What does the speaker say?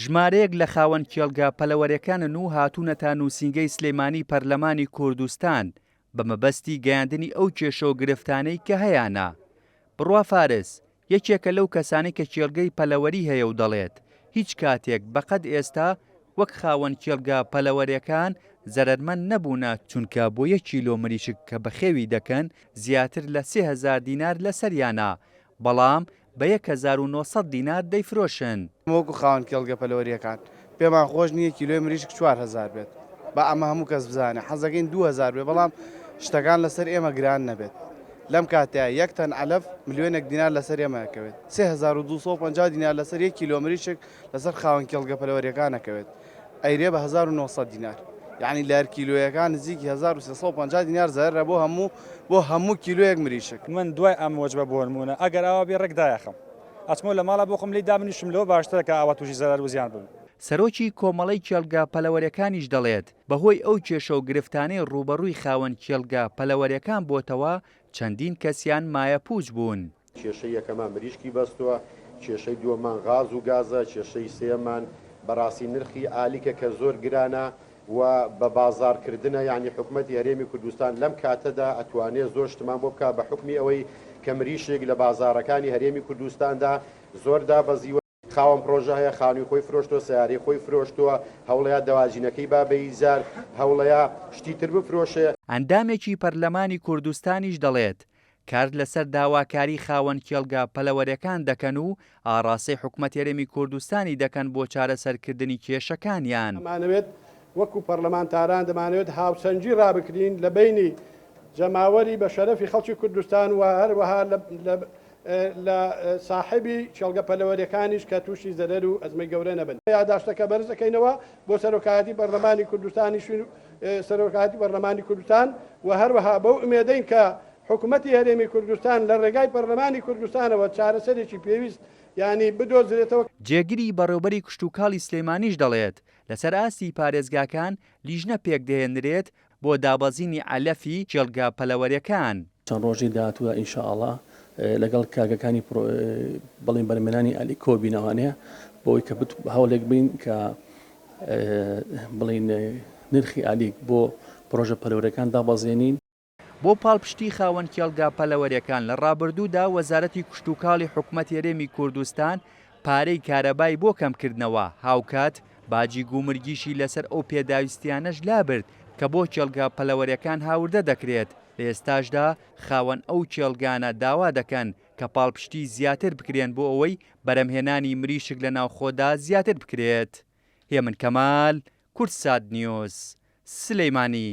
ژمارەیەک لە خاوەن کێڵگا پەلەوەریەکانن و هاتوونەتە نووسینگەی سلێمانی پەرلەمانی کوردستان بە مەبەستی گەیاندنی ئەو کێشە و گرفتانەی کە هەیانە. بڕوا فارس یەکێکە لەو کەسانی کە کێڵگەی پەلەوەری هەیە و دەڵێت هیچ کاتێک بەقەد ئێستا وەک خاوەن کێڵگا پەلەوەریەکان زەرمەند نەبوونە چونکە بۆ 1 کیلۆ مریشک کە بەخێوی دەکەن زیاتر لە 3000 دینار لەسەریانە، بەڵام بە 1900 دینار دەیفرۆشن. وەکو خاوەن کێڵگە پەلەوەریەکان پێمان خۆش نییە کیلۆی مریشک 4000 بێت بە ئەمە هەموو کەس بزانێ حەزەکەین 2000 بێت، بەڵام شتەکان لەسەر ئێمە گران نەبێت. لەم کاتەیە 1 تەن عەلەف ملیۆنێک دینار لەسەر ئێمەکەوێت، 3250 دینار لەسەر 1 کیلۆ مریشک لەسەر خاوەن کێڵگە پەلەوەریەکانەکەوێت، ئەیرێ بە 1900 دینار. یعنی لەر کیلۆیەکان نزیکی 1350 دینار زەرە بۆ هەموو کیلۆیەک مریشک. من دوای ئەم وەجبە بۆ نمونە ئەگەر ئەوە بێ ڕێکدایەخەم ئەچمۆ لە ماڵە بۆ خۆم لێی دابنیشم لەوە باشترە کە ئاوا تووشی زەرەر و زیان بوون. سەرۆکی کۆمەڵەی کێڵگا پەلەوەریەکانیش دەڵێت بەهۆی ئەو کێشە و گرفتانەی ڕوبەڕووی خاوەن کێڵگا پەلەوەریەکان بۆتەوە چەندین کەسیان مایە پووچ بوون. کێشەی یەکەمان مریشکی بەستووە، کێشەی دووەمان غاز و گازە، کێشەی سێمان بەڕاستی نرخی ئالیکە کە زۆر گرانە و بە بازارکردنە، یعنی حکوومەتی هەرێمی کوردستان لەم کاتەدا ئەتوانێت زۆر شتمان بۆ بکات بە حکمی ئەوەی کە مریشێک لە بازارەکانی هەرێمی کوردستاندا زۆردا بەزیوە. خاوەن پرۆژە هەیە، خانووی خۆی فرۆشتووە، سیارەی خۆی فرۆشتووە، هەوڵەیە دەواژینەکەی با بەیزار، هەوڵەیە شتی تر بفرۆشێ. ئەندامێکی پەرلەمانی کوردستانیش دەڵێت کار لەسەر داواکاری خاوەن کێڵگا پەلەوەریەکان دەکەن و ئاڕاستەی حکوومەتی هەرێمی کوردستانی دەکەن بۆ چارەسەرکردنی کێشەکانیان. دەمانەوێت وەکو پەرلەمانتاران دەمانەوێت هاوسەنجی ڕابکرین لە بینی جەماوەری بە شەرەفی خەڵکی کوردستان و هەروەها لە ساحبی کێڵگە پەلەوەریەکانیش کە تووشی زەرەر و ئەزمەی گەورە نەبن. یاداشتەکە بەرز دەکەینەوە بۆ سەرۆکایەتی پەرلەمانی کوردستانی سەرۆکایەتی پەرلەمانی کوردستان و هەروەها بەو ئومێدەین کە حکوومەتی هەرێمی کوردستان لە ڕێگای پەرلەمانی کوردستانەوە چارەسەرێکی پێویست یعنی بدۆزرێتەوە. جێگیری بەڕێوەبەری کشتوکاڵی سلێمانیش دەڵێت لەسەر ئاستی پارێزگاکان لیژنە پێک دەهێنرێت بۆ دابەزینی عەلەفی کێڵگا پەلەوەریەکان. چەند ڕۆژی داهاتووە ئینشاءڵڵا لەگەڵ کاگەکانی بەڵێن بەرهەمهێنانی ئالی کۆبینەوانەیە بۆی کە هەوڵێک بین کە بڵین نرخی ئالیک بۆ پرۆژە پەلەوەریەکان دابەزێنین. بۆ پاڵپشتی خاوەن کێڵگا پەلەوەریەکان لە ڕابردوودا وەزارەتی کشتوکاڵی حکوومەتی هەرێمی کوردستان پارەی کارەبای بۆ کەمکردنەوە هاوکات باجی گومرگیشی لەسەر ئەو پێداویستیانەش لابرد کە بۆ کێڵگا پەلەوەریەکان هاوردە دەکرێت. لە ئێستاشدا خاوەن ئەو کێڵگانە داوا دەکەن کە پاڵپشتی زیاتر بکرێن بۆ ئەوەی بەرهەمهێنانی مریشک لە ناوخۆدا زیاتر بکرێت. هێمن کەمال، کورتسات نیوز، سلەیمانی.